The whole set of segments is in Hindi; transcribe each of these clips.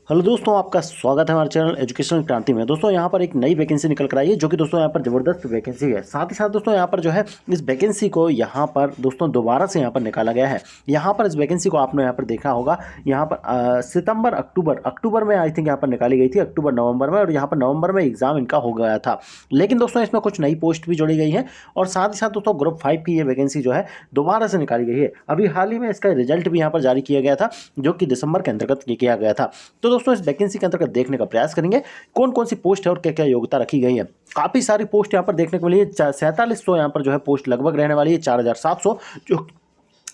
हेलो दोस्तों, आपका स्वागत है हमारे चैनल एजुकेशनल क्रांति में। दोस्तों यहाँ पर एक नई वैकेंसी निकल कर आई है जो कि दोस्तों यहाँ पर ज़बरदस्त वैकेंसी है। साथ ही साथ दोस्तों यहाँ पर जो है इस वैकेंसी को यहाँ पर दोस्तों दोबारा से यहाँ पर निकाला गया है। यहाँ पर इस वैकेंसी को आपने यहाँ पर देखा होगा, यहाँ पर सितंबर अक्टूबर में आई थिंक यहाँ पर निकाली गई थी, अक्टूबर नवंबर में, और यहाँ पर नवंबर में एग्जाम इनका हो गया था। लेकिन दोस्तों इसमें कुछ नई पोस्ट भी जोड़ी गई है और साथ ही साथ दोस्तों ग्रुप 5 की ये वैकेंसी जो है दोबारा से निकाली गई है। अभी हाल ही में इसका रिजल्ट भी यहाँ पर जारी किया गया था जो कि दिसंबर के अंतर्गत किया गया था। तो दोस्तों इस वैकेंसी के अंतर्गत देखने का प्रयास करेंगे कौन कौन सी पोस्ट है और क्या क्या योग्यता रखी गई है। काफी सारी पोस्ट यहाँ पर देखने को मिली है। 4700 यहाँ पर जो है पोस्ट लगभग रहने वाली है, 4700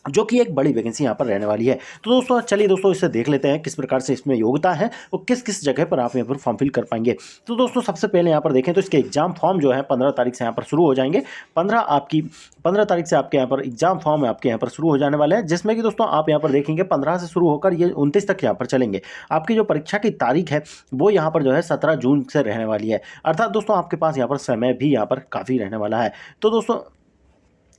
जो कि एक बड़ी वैकेंसी यहाँ पर रहने वाली है। तो दोस्तों चलिए दोस्तों इसे देख लेते हैं किस प्रकार से इसमें योग्यता है और किस किस जगह पर आप यहाँ पर फॉर्म फिल कर पाएंगे। तो दोस्तों सबसे पहले यहाँ पर देखें तो इसके एग्जाम फॉर्म जो है 15 तारीख से यहाँ पर शुरू हो जाएंगे। 15 तारीख से आपके यहाँ पर एग्जाम फॉर्म आपके यहाँ पर शुरू हो जाने वाले हैं, जिसमें कि दोस्तों आप यहाँ पर देखेंगे 15 से शुरू होकर ये 29 तक यहाँ पर चलेंगे। आपकी जो परीक्षा की तारीख है वो यहाँ पर जो है 17 जून से रहने वाली है। अर्थात दोस्तों आपके पास यहाँ पर समय भी यहाँ पर काफ़ी रहने वाला है। तो दोस्तों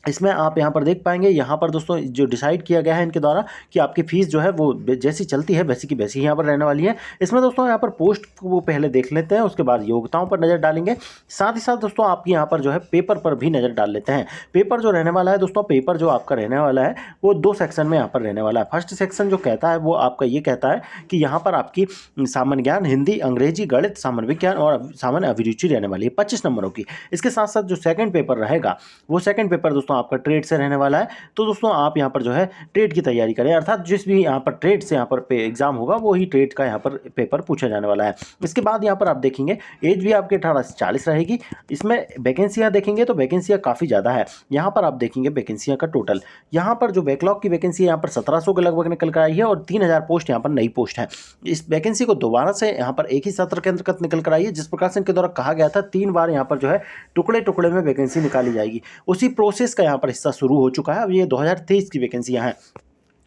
इसमें आप यहाँ पर देख पाएंगे, यहाँ पर दोस्तों जो डिसाइड किया गया है इनके द्वारा कि आपकी फ़ीस जो है वो जैसी चलती है वैसी की वैसी यहाँ पर रहने वाली है। इसमें दोस्तों यहाँ पर पोस्ट को पहले देख लेते हैं, उसके बाद योग्यताओं पर नज़र डालेंगे। साथ ही साथ दोस्तों आपकी यहाँ पर जो है पेपर पर भी नज़र डाल लेते हैं। पेपर जो रहने वाला है दोस्तों, पेपर जो आपका रहने वाला है वो 2 सेक्शन में यहाँ पर रहने वाला है। फर्स्ट सेक्शन जो कहता है वो आपका ये कहता है कि यहाँ पर आपकी सामान्य ज्ञान, हिंदी, अंग्रेजी, गणित, सामान्य विज्ञान और सामान्य अभिरुचि रहने वाली है 25 नंबरों की। इसके साथ साथ जो सेकंड पेपर रहेगा वो सेकंड पेपर दोस्तों आपका ट्रेड से रहने वाला है। तो दोस्तों आप यहाँ पर जो है ट्रेड की तैयारी करें, अर्थात जिस भी यहाँ पर ट्रेड से यहाँ पर एग्जाम होगा वो ही ट्रेड का यहाँ पर पेपर पूछा जाने वाला है। इसके बाद यहाँ पर आप देखेंगे एज भी आपके 18 से 40 रहेगी। इसमें वैकेंसियाँ देखेंगे तो वैकेंसियाँ काफ़ी ज़्यादा है। यहाँ पर आप देखेंगे वैकेंसियाँ का टोटल, यहाँ पर जो बैकलॉग की वैकेंसी है यहाँ पर 1700 के लगभग निकल कर आई है और 3000 पोस्ट यहाँ पर नई पोस्ट है। इस वैकेंसी को दोबारा से यहाँ पर एक ही सत्र के अंतर्गत निकल कर आई है, जिस प्रकार से इनके द्वारा कहा गया था 3 बार यहाँ पर जो है टुकड़े टुकड़े में वैकेंसी निकाली जाएगी। उसी प्रोसेस का यहाँ पर हिस्सा शुरू हो चुका है। अब ये 2023 की वैकेंसियां हैं।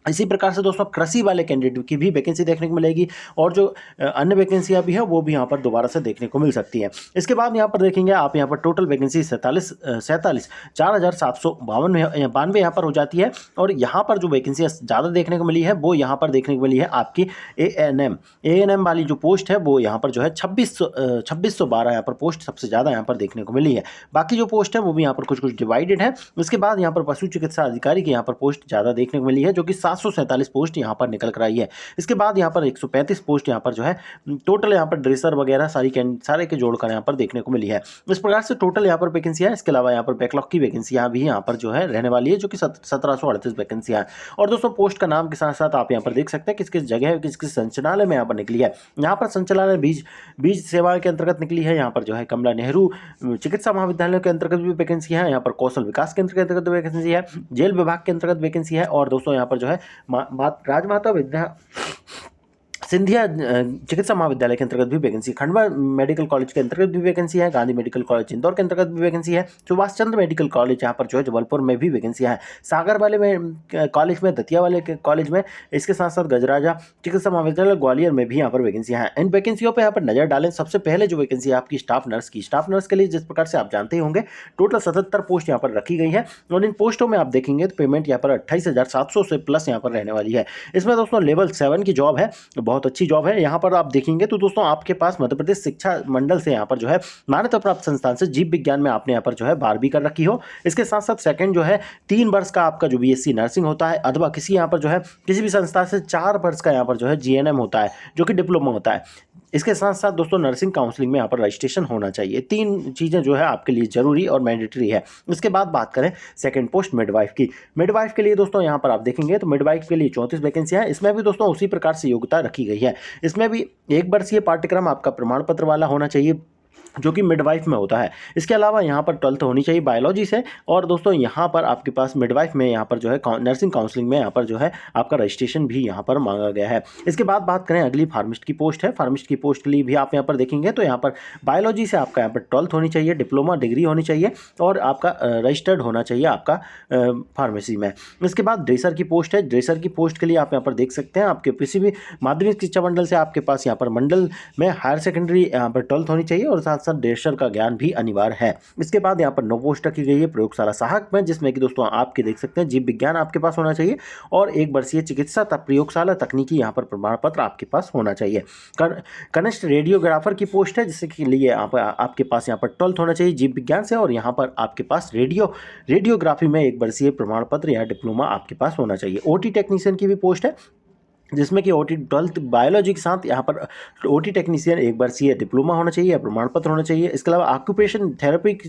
इसी प्रकार से दोस्तों कृषि वाले कैंडिडेट की भी वैकेंसी देखने को मिलेगी और जो अन्य वैकेंसियां भी है वो भी यहाँ पर दोबारा से देखने को मिल सकती है। इसके बाद यहाँ पर देखेंगे आप यहाँ पर टोटल वैकेंसी 47 यहाँ पर हो जाती है। और यहाँ पर जो वैकेंसियाँ ज़्यादा देखने को मिली है वो यहाँ पर देखने को मिली है आपकी ANM वाली जो पोस्ट है वो यहाँ पर जो है 2612 यहाँ पर पोस्ट सबसे ज़्यादा यहाँ पर देखने को मिली है। बाकी जो पोस्ट है वो भी यहाँ पर कुछ कुछ डिवाइडेड है। उसके बाद यहाँ पर पशु चिकित्सा अधिकारी की यहाँ पर पोस्ट ज़्यादा देखने को मिली है जो कि 747 पोस्ट यहाँ पर निकल कर आई है। इसके बाद यहाँ पर 135 पोस्ट यहाँ पर जो है टोटल यहाँ पर ड्रेसर वगैरह सारे के जोड़कर यहाँ पर देखने को मिली है। इस प्रकार से टोटल यहाँ पर वैकेंसियाँ, इसके अलावा यहाँ पर बैकलॉग की वैकेंसियाँ भी यहाँ पर जो है रहने वाली है जो कि 1738 वैकेंसियाँ। और दोस्तों पोस्ट का नाम के साथ साथ आप यहाँ पर देख सकते हैं किस किस जगह किस किस संचालय में यहाँ पर निकली है। यहाँ पर संचालय बीज सेवा के अंतर्गत निकली है। यहाँ पर जो है कमला नेहरू चिकित्सा महाविद्यालय के अंतर्गत भी वैकेंसी है। यहाँ पर कौशल विकास के अंतर्गत वैकेंसी है। जेल विभाग के अंतर्गत वैकेंसी है। और दोस्तों यहाँ पर जो है राजमाता विद्या सिंधिया चिकित्सा महाविद्यालय के अंतर्गत भी वैकेंसी, खंडवा मेडिकल कॉलेज के अंतर्गत भी वैकेंसी है, गांधी मेडिकल कॉलेज इंदौर के अंतर्गत भी वैकेंसी है, सुभाष चंद्र मेडिकल कॉलेज यहाँ पर जो है जबलपुर में भी वैकेंसियाँ हैं, सागर वाले में कॉलेज में, दतिया वाले कॉलेज में, इसके साथ साथ गजराजा चिकित्सा महाविद्यालय ग्वालियर में भी यहाँ पर वैकेंसियाँ हैं। इन वैकेंसियों पर यहाँ पर नजर डालें। सबसे पहले जो वैकेंसी है आपकी स्टाफ नर्स की, स्टाफ नर्स के लिए जिस प्रकार से आप जानते ही होंगे टोटल 77 पोस्ट यहाँ पर रखी गई है और इन पोस्टों में आप देखेंगे तो पेमेंट यहाँ पर 28,700 से प्लस यहाँ पर रहने वाली है। इसमें दोस्तों लेवल 7 की जॉब है, बहुत अच्छी जॉब है। यहाँ पर आप देखेंगे तो दोस्तों आपके पास मध्य प्रदेश शिक्षा मंडल से यहाँ पर जो है मान्यता प्राप्त संस्थान से जीव विज्ञान में आपने यहाँ पर जो है 12वीं कर रखी हो। इसके साथ साथ सेकंड जो है 3 वर्ष का आपका जो BSc नर्सिंग होता है, अथवा किसी यहाँ पर जो है किसी भी संस्था से 4 वर्ष का यहाँ पर जो है GNM होता है जो कि डिप्लोमा होता है। इसके साथ साथ दोस्तों नर्सिंग काउंसलिंग में यहाँ पर रजिस्ट्रेशन होना चाहिए। 3 चीज़ें जो है आपके लिए जरूरी और मैंडेटरी है। इसके बाद बात करें सेकंड पोस्ट मिडवाइफ की। मिडवाइफ के लिए दोस्तों यहाँ पर आप देखेंगे तो मिडवाइफ के लिए 34 वैकेंसियाँ हैं। इसमें भी दोस्तों उसी प्रकार से योग्यता रखी गई है। इसमें भी 1 वर्षीय पाठ्यक्रम आपका प्रमाण पत्र वाला होना चाहिए जो कि मिडवाइफ में होता है। इसके अलावा यहाँ पर 12th होनी चाहिए बायोलॉजी से। और दोस्तों यहाँ पर आपके पास मिडवाइफ में यहाँ पर जो है नर्सिंग काउंसलिंग में यहाँ पर जो है आपका रजिस्ट्रेशन भी यहाँ पर मांगा गया है। इसके बाद बात करें अगली फार्मिस्ट की पोस्ट है। फार्मिस्ट की पोस्ट के लिए भी आप यहाँ पर देखेंगे तो यहाँ पर बायोलॉजी से आपका यहाँ पर 12th होनी चाहिए, डिप्लोमा डिग्री होनी चाहिए और आपका रजिस्टर्ड होना चाहिए आपका फार्मेसी में। इसके बाद ड्रेसर की पोस्ट है। ड्रेसर की पोस्ट के लिए आप यहाँ पर देख सकते हैं आपके किसी भी माध्यमिक शिक्षा मंडल से आपके पास यहाँ पर मंडल में हायर सेकेंडरी यहाँ पर 12th होनी चाहिए और साथ साथ ड्रेसर का ज्ञान भी अनिवार्य है। इसके बाद यहाँ पर 9 पोस्ट रखी गई है प्रयोगशाला सहायक में, जिसमें कि दोस्तों आपके देख सकते हैं जीव विज्ञान आपके पास होना चाहिए और 1 वर्षीय चिकित्सा प्रयोगशाला तकनीकी यहाँ पर प्रमाण पत्र आपके पास होना चाहिए। कनिष्ठ रेडियोग्राफर की पोस्ट है, जिसके के लिए आपके पास यहाँ पर 12th होना चाहिए जीव विज्ञान से, और यहाँ पर आपके पास रेडियोग्राफी में 1 वर्षीय प्रमाण पत्र या डिप्लोमा आपके पास होना चाहिए। ओटी टेक्नीशियन की भी पोस्ट है, जिसमें कि ओटी 12th बायोलॉजी के साथ यहाँ पर ओटी टेक्नीशियन 1 वर्षीय डिप्लोमा होना चाहिए या प्रमाण पत्र होना चाहिए। इसके अलावा ऑक्यूपेशन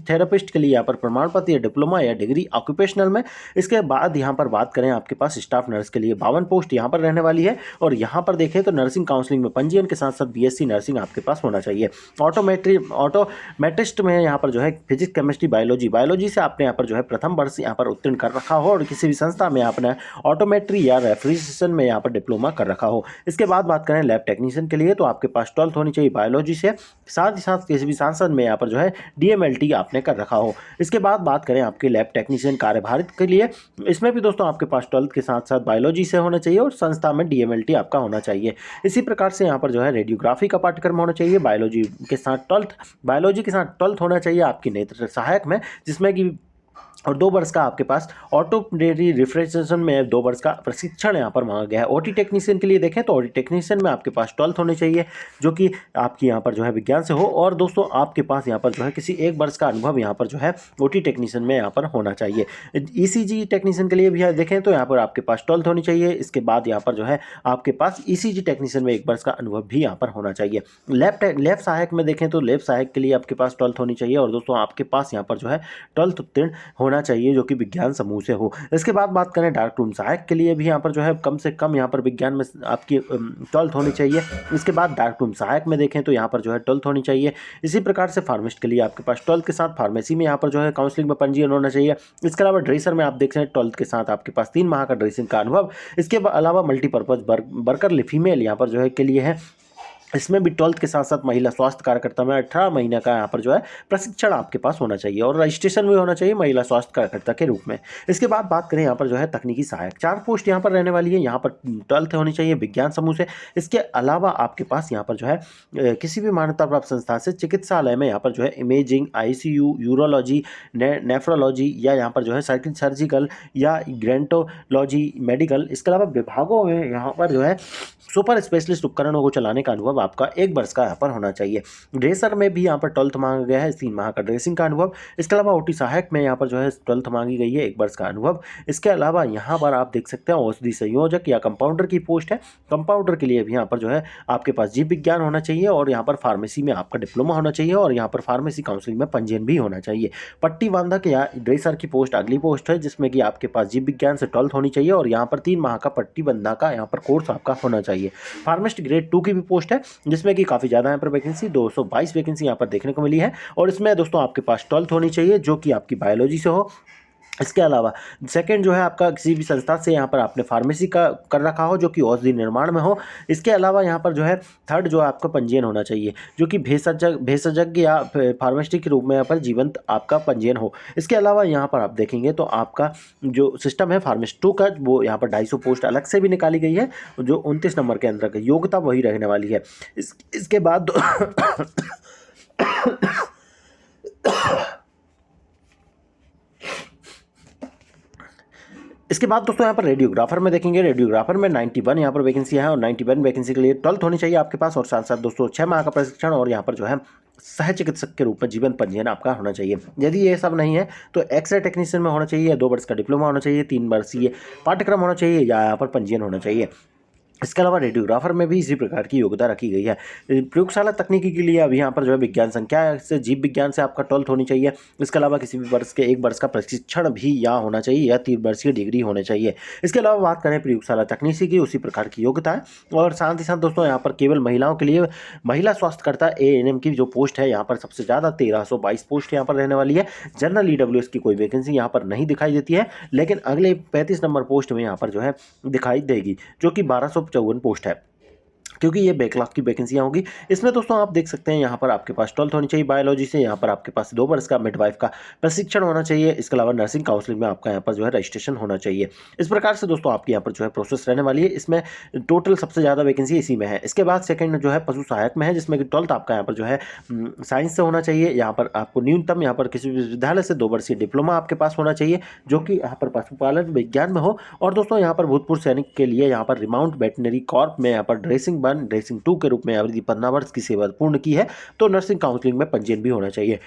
थेरेपिस्ट के लिए यहाँ पर प्रमाण पत्र या डिप्लोमा या डिग्री ऑक्यूपेशनल में। इसके बाद यहाँ पर बात करें आपके पास स्टाफ नर्स के लिए 52 पोस्ट यहाँ पर रहने वाली है, और यहाँ पर देखें तो नर्सिंग काउंसलिंग में पंजीयन के साथ साथ बीएससी नर्सिंग आपके पास होना चाहिए। ऑटोमेट्रिस्ट में यहाँ पर जो है फिजिक्स केमिस्ट्री बायोलॉजी से आपने यहाँ पर जो है प्रथम वर्ष यहाँ पर उत्तीर्ण कर रखा हो और किसी भी संस्था में आपने ऑटोमेट्री या रेफ्रिजरेशन में यहाँ पर डिप्लोमा कर रखा हो। इसके बाद बात करें लैब टेक्नीशियन के लिए, तो आपके पास 12th होनी चाहिए बायोलॉजी से, साथ ही साथ किसी भी सांसद में यहाँ पर जो है डीएमएलटी आपने कर रखा हो। इसके बाद बात करें आपके लैब टेक्नीशियन कार्यभारित के लिए, इसमें भी दोस्तों आपके पास 12th के साथ साथ बायोलॉजी से होना चाहिए और संस्था में डीएमएलटी आपका होना चाहिए। इसी प्रकार से यहाँ पर जो है रेडियोग्राफी का पाठ्यक्रम होना चाहिए बायोलॉजी के साथ 12th होना चाहिए आपकी नेत्र सहायक में, जिसमें कि और 2 वर्ष का आपके पास ऑटोमेट्री रेफ्रिजरेशन में 2 वर्ष का प्रशिक्षण यहाँ पर मांगा गया है। ओटी टेक्नीशियन के लिए देखें तो ओटी टेक्नीशियन में आपके पास 12th होने चाहिए, जो कि आपकी यहाँ पर जो है विज्ञान से हो, और दोस्तों आपके पास यहाँ पर जो है किसी 1 वर्ष का अनुभव यहाँ पर जो है ओटी टेक्नीशियन में यहाँ पर होना चाहिए। ईसीजी टेक्नीशियन के लिए भी देखें तो यहाँ पर आपके पास 12th होनी चाहिए। इसके बाद यहाँ पर जो है आपके पास ईसीजी टेक्नीशियन में 1 वर्ष का अनुभव भी यहाँ पर होना चाहिए। लैब सहायक में देखें तो लैब सहायक के लिए आपके पास 12th होनी चाहिए, और दोस्तों आपके पास यहाँ पर जो है 12th उत्तीर्ण होना चाहिए जो कि विज्ञान समूह से हो। इसके बाद बात करें डार्क रूम सहायक के लिए भी यहाँ पर जो है कम से कम यहाँ पर विज्ञान में आपकी 12th होनी चाहिए। इसके बाद डार्क रूम सहायक में देखें तो यहाँ पर जो है 12th होनी चाहिए। इसी प्रकार से फार्मिस्ट के लिए आपके पास 12th के साथ फार्मेसी में यहाँ पर जो है काउंसलिंग में पंजीयन होना चाहिए। इसके अलावा ड्रेसर में आप देख सकते हैं 12th के साथ आपके पास 3 माह का ड्रेसिंग का अनुभव। इसके अलावा मल्टीपर्पज़ वर्कर फीमेल यहाँ पर जो है के लिए है, इसमें भी 12th के साथ साथ महिला स्वास्थ्य कार्यकर्ता में 18 महीने का यहाँ पर जो है प्रशिक्षण आपके पास होना चाहिए, और रजिस्ट्रेशन भी होना चाहिए महिला स्वास्थ्य कार्यकर्ता के रूप में। इसके बाद बात करें यहाँ पर जो है तकनीकी सहायक, 4 पोस्ट यहाँ पर रहने वाली है। यहाँ पर 12th होनी चाहिए विज्ञान समूह से। इसके अलावा आपके पास यहाँ पर जो है किसी भी मान्यता प्राप्त संस्था से चिकित्सालय में यहाँ पर जो है इमेजिंग, ICU, यूरोलॉजी, नेफ्रोलॉजी या यहाँ पर जो है सर्जिकल या ग्रेंटोलॉजी मेडिकल। इसके अलावा विभागों में यहाँ पर जो है सुपर स्पेशलिस्ट उपकरणों को चलाने का अनुभव आपका 1 वर्ष का यहाँ पर होना चाहिए। ड्रेसर में भी यहाँ पर 12th मांगा गया है, 3 माह का ड्रेसिंग का अनुभव। इसके अलावा ओटी सहायक में यहाँ पर जो है 12th मांगी गई है, 1 वर्ष का अनुभव। इसके अलावा यहाँ पर आप देख सकते हैं औषधि संयोजक या कंपाउंडर की पोस्ट है। कंपाउंडर के लिए भी यहाँ पर जो है आपके पास जीव विज्ञान होना चाहिए, और यहाँ पर फार्मेसी में आपका डिप्लोमा होना चाहिए, और यहाँ पर फार्मेसी काउंसिलिंग में पंजीयन भी होना चाहिए। पट्टी बांधक या ड्रेसर की पोस्ट अगली पोस्ट है, जिसमें कि आपके पास जीव विज्ञान से 12th होनी चाहिए, और यहाँ पर 3 माह का पट्टी बंधा का यहाँ पर कोर्स आपका होना चाहिए। फार्मिस्ट ग्रेड 2 की भी पोस्ट है, जिसमें कि काफ़ी ज़्यादा यहाँ पर वैकेंसी 222 वैकेंसी यहाँ पर देखने को मिली है, और इसमें दोस्तों आपके पास 12th होनी चाहिए जो कि आपकी बायोलॉजी से हो। इसके अलावा सेकंड जो है आपका किसी भी संस्था से यहाँ पर आपने फार्मेसी का कर रखा हो जो कि औषधि निर्माण में हो। इसके अलावा यहाँ पर जो है थर्ड जो है आपका पंजीयन होना चाहिए जो कि भेषजज्ञ या फार्मेसी के रूप में यहाँ पर जीवंत आपका पंजीयन हो। इसके अलावा यहाँ पर आप देखेंगे तो आपका जो सिस्टम है फार्मेसी 2 का वो यहाँ पर 250 पोस्ट अलग से भी निकाली गई है जो 29 नंबर के अंदर योग्यता वही रहने वाली है। इसके बाद इसके बाद दोस्तों यहाँ पर रेडियोग्राफर में देखेंगे, रेडियोग्राफर में 91 यहाँ पर वैकेंसी है, और 91 वैकेंसी के लिए 12th होनी चाहिए आपके पास, और साथ साथ दोस्तों 6 माह का प्रशिक्षण और यहाँ पर जो है सह चिकित्सक के रूप में जीवन पंजीयन आपका होना चाहिए। यदि ये सब नहीं है तो एक्सरे टेक्नीशियन में होना चाहिए, 2 वर्ष का डिप्लोमा होना चाहिए, 3 वर्षीय पाठ्यक्रम होना चाहिए, या यहाँ पर पंजीयन होना चाहिए। इसके अलावा रेडियोग्राफर में भी इसी प्रकार की योग्यता रखी गई है। प्रयोगशाला तकनीकी के लिए अब यहाँ पर जो है विज्ञान संख्या से जीव विज्ञान से आपका 12th होनी चाहिए। इसके अलावा किसी भी वर्ष के 1 वर्ष का प्रशिक्षण भी यहाँ होना चाहिए या 3 वर्षीय डिग्री होनी चाहिए। इसके अलावा बात करें प्रयोगशाला तकनीकी की, उसी प्रकार की योग्यता है। और साथ ही साथ दोस्तों यहाँ पर केवल महिलाओं के लिए महिला स्वास्थ्यकर्ता ANM की जो पोस्ट है यहाँ पर सबसे ज़्यादा 1322 पोस्ट यहाँ पर रहने वाली है। जनरल EWS की कोई वैकेंसी यहाँ पर नहीं दिखाई देती है, लेकिन अगले 35 नंबर पोस्ट में यहाँ पर जो है दिखाई देगी जो कि 1254 पोस्ट है। क्योंकि ये बैकलॉग की वैकेंसियाँ होगी। इसमें दोस्तों आप देख सकते हैं यहाँ पर आपके पास 12th होनी चाहिए बायोलॉजी से, यहाँ पर आपके पास 2 वर्ष का मिडवाइफ का प्रशिक्षण होना चाहिए। इसके अलावा नर्सिंग काउंसलिंग में आपका यहाँ पर जो है रजिस्ट्रेशन होना चाहिए। इस प्रकार से दोस्तों आपकी यहाँ पर जो है प्रोसेस रहने वाली है। इसमें टोटल सबसे ज़्यादा वैकेंसी इसी में है। इसके बाद सेकंड जो है पशु सहायक में है, जिसमें कि 12th आपका यहाँ पर जो है साइंस से होना चाहिए। यहाँ पर आपको न्यूनतम यहाँ पर किसी विश्वविद्यालय से 2 वर्षीय डिप्लोमा आपके पास होना चाहिए, जो कि यहाँ पर पशुपालन विज्ञान में हो। और दोस्तों यहाँ पर भूतपूर्व सैनिक के लिए यहाँ पर रिमाउंट वेटनरी कॉर्प में यहाँ पर ड्रेसिंग 1 ड्रेसिंग 2 के रूप में यदि 15 वर्ष की सेवा पूर्ण की है तो नर्सिंग काउंसलिंग में पंजीयन भी होना चाहिए।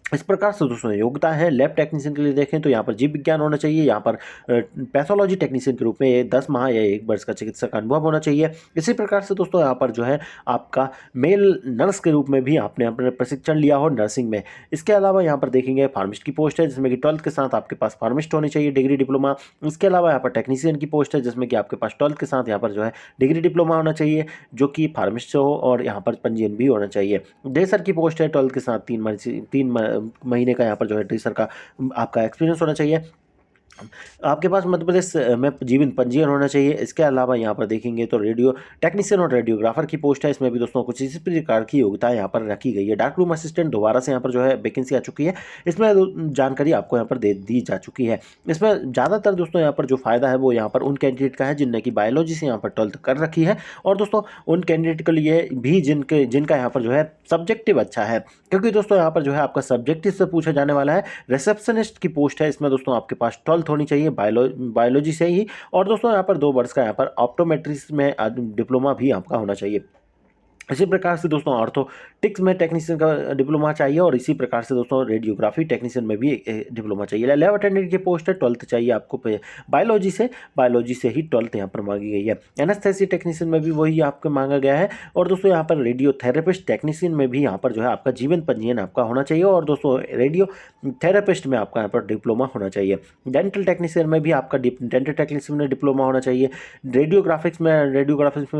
इस प्रकार से दोस्तों योग्यता है। लैब टेक्नीशियन के लिए देखें तो यहाँ पर जीव विज्ञान होना चाहिए। यहाँ पर पैथोलॉजी टेक्नीशियन के रूप में ये 10 माह या 1 वर्ष का चिकित्सा का अनुभव होना चाहिए। इसी प्रकार से दोस्तों यहाँ पर जो है आपका मेल नर्स के रूप में भी आपने अपने प्रशिक्षण लिया हो नर्सिंग में। इसके अलावा यहाँ पर देखेंगे फार्मिस्ट की पोस्ट है, जिसमें कि 12th के साथ आपके पास फार्मिस्ट होनी चाहिए डिग्री डिप्लोमा। इसके अलावा यहाँ पर टेक्नीशियन की पोस्ट है, जिसमें कि आपके पास 12th के साथ यहाँ पर जो है डिग्री डिप्लोमा होना चाहिए, जो कि फार्मिस्ट से हो, और यहाँ पर पंजीयन भी होना चाहिए। ड्रेसर की पोस्ट है 12th के साथ 3 महीने का यहाँ पर जो है टीचर का आपका एक्सपीरियंस होना चाहिए। आपके पास मध्य प्रदेश में जीवन पंजीयन होना चाहिए। इसके अलावा यहाँ पर देखेंगे तो रेडियो टेक्नीशियन और रेडियोग्राफर की पोस्ट है। इसमें भी दोस्तों कुछ इसी प्रकार की योग्यता यहाँ पर रखी गई है। डार्क रूम असिस्टेंट दोबारा से यहाँ पर जो है वैकेंसी आ चुकी है। इसमें जानकारी आपको यहाँ पर दे दी जा चुकी है। इसमें ज़्यादातर दोस्तों यहाँ पर जो फायदा है वो यहाँ पर उन कैंडिडेट का है जिनने की बायोलॉजी से यहाँ पर 12th कर रखी है, और दोस्तों उन कैंडिडेट के लिए भी जिनका यहाँ पर जो है सब्जेक्टिव अच्छा है, क्योंकि दोस्तों यहाँ पर जो है आपका सब्जेक्टिव से पूछा जाने वाला है। रिसेप्शनिस्ट की पोस्ट है, इसमें दोस्तों आपके पास 12th होनी चाहिए बायोलॉजी से ही, और दोस्तों यहाँ पर 2 वर्ष का यहाँ पर ऑप्टोमेट्रिक्स में डिप्लोमा भी आपका होना चाहिए। इसी प्रकार से दोस्तों ऑर्थोटिक्स में टेक्नीशियन का डिप्लोमा चाहिए, और इसी प्रकार से दोस्तों रेडियोग्राफी टेक्नीशियन में भी डिप्लोमा चाहिए। लैब अटेंडेंट की पोस्ट है 12th चाहिए आपको बायोलॉजी से ही 12th यहाँ पर मांगी गई है। एनेस्थेसिया टेक्नीशियन में भी वही आपको मांगा गया है, और दोस्तों यहाँ पर रेडियोथेरेपिस्ट टेक्नीशियन में भी यहाँ पर जो है आपका जीवन पंजीयन आपका होना चाहिए, और दोस्तों रेडियो थेरेपिस्ट में आपका यहाँ पर डिप्लोमा होना चाहिए। डेंटल टेक्नीशियन में भी आपका डेंटल टेक्नीशियन में डिप्लोमा होना चाहिए। रेडियोग्राफिक्स में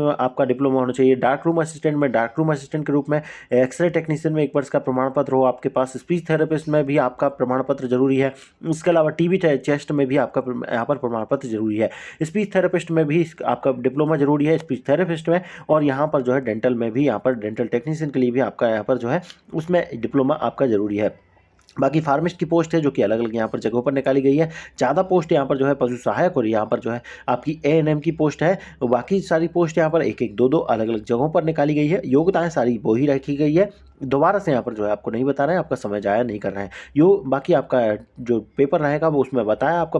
आपका डिप्लोमा होना चाहिए। डार्क रूम असिस्टेंट के रूप में एक्सरे टेक्नीशियन में 1 वर्ष का प्रमाण पत्र हो आपके पास। स्पीच थेरेपिस्ट में भी आपका प्रमाण पत्र जरूरी है। इसके अलावा टीबी चेस्ट में भी आपका यहाँ पर प्रमाण पत्र जरूरी है। स्पीच थेरेपिस्ट में भी आपका डिप्लोमा जरूरी है स्पीच थेरेपिस्ट में, और यहाँ पर जो है डेंटल में भी यहाँ पर डेंटल टेक्नीशियन के लिए भी आपका यहाँ पर जो है उसमें डिप्लोमा आपका जरूरी है। बाकी फार्मिस्ट की पोस्ट है जो कि अलग अलग यहाँ पर जगहों पर निकाली गई है। ज़्यादा पोस्ट यहाँ पर जो है पशु सहायक, और यहाँ पर जो है आपकी एएनएम की पोस्ट है। बाकी सारी पोस्ट यहाँ पर 1-1, 2-2 अलग अलग जगहों पर निकाली गई है। योग्यताएं सारी वो ही रखी गई है। दोबारा से यहाँ पर जो है आपको नहीं बता रहे हैं, आपका समय जाया नहीं कर रहे हैं। बाकी आपका जो पेपर रहेगा वो उसमें बताया आपका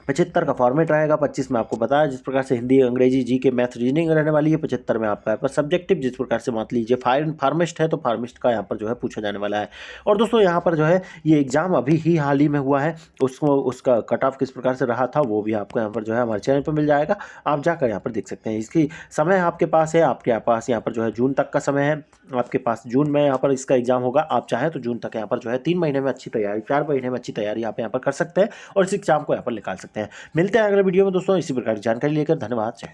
75 का फॉर्मेट रहेगा। 25 में आपको बताया जिस प्रकार से हिंदी, अंग्रेजी, जीके, मैथ, रीजनिंग रहने वाली है। 75 में आपका पर सब्जेक्टिव जिस प्रकार से मान लीजिए फार्मिस्ट है तो फार्मिस्ट का यहाँ पर जो है पूछा जाने वाला है। और दोस्तों यहाँ पर जो है ये एग्जाम अभी ही हाल ही में हुआ है, उसका कट ऑफ किस प्रकार से रहा था वो भी आपको यहाँ पर जो है हमारे चैनल पर मिल जाएगा। आप जाकर यहाँ पर देख सकते हैं। इसकी समय आपके पास है, आपके पास यहाँ पर जो है जून तक का समय है आपके पास। जून में यहाँ पर इसका एग्जाम होगा। आप चाहें तो जून तक यहाँ पर जो है 3 महीने में अच्छी तैयारी, 4 महीने में अच्छी तैयारी आप यहाँ पर कर सकते हैं, और इस एग्जाम को यहाँ पर निकाल सकते हैं। मिलते हैं अगले वीडियो में दोस्तों इसी प्रकार की जानकारी लेकर। धन्यवाद।